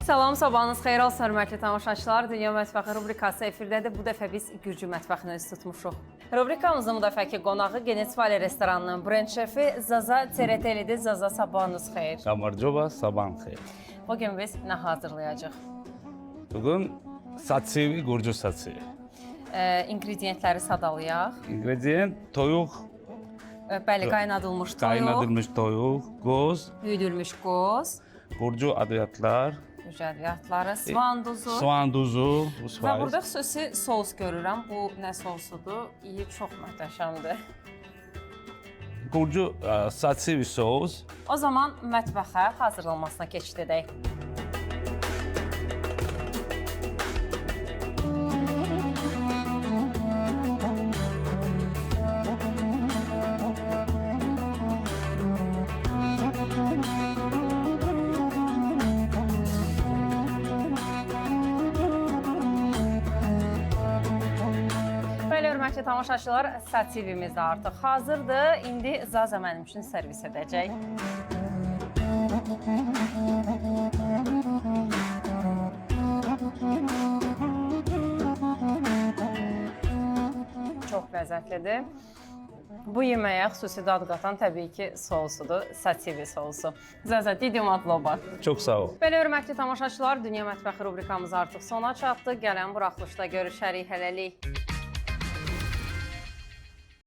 Salam, sabahınız xeyir olsun, hörmətli tamaşaçılar. Dünya Mətbəxi rubrikası efirdədir. Bu dəfə biz Gürcü mətbəxini üz tutmuşuq. Rubrikamızın bu dəfəki qonağı Genetsvali restoranının brend şefi Zaza Teretelidir. Zaza, sabahınız xeyir. Kamarcoba, sabahın xeyir. Bugün biz nə hazırlayacağıq? Bugün satsivi, Gürcü satsivi. İngredientləri sadalayaq. İngredient toyuq, Bəli, qaynadılmış toyuq, kaynadılmış toyuq, qoz, büyüdülmüş qoz, Gürcü adıyatlar, mücəddiyyatları, soğan duzu. soğan duzu, Və burada xüsusi sos görürəm. Bu nə sosudur? İyi, çox möhtəşəmdir. Gürcü satsivi sos. O zaman mətbəxə hazırlanmasına keçid edək. Bəli, hörmətli tamaşaçılar, satsivimiz də artıq hazırdır. İndi Zaza mənim üçün servis edəcək. Çox ləzzətlidir. Bu yeməyə xüsusi dad qatan təbii ki sousudur, satsivi sousu. Zaza, didim adloba. Çox sağ ol. Belə hörmətli tamaşaçılar, Dünya Mətbəxi rubrikamız artıq sona çatdı. Gələn buraxılışda görüşərik, hələlik.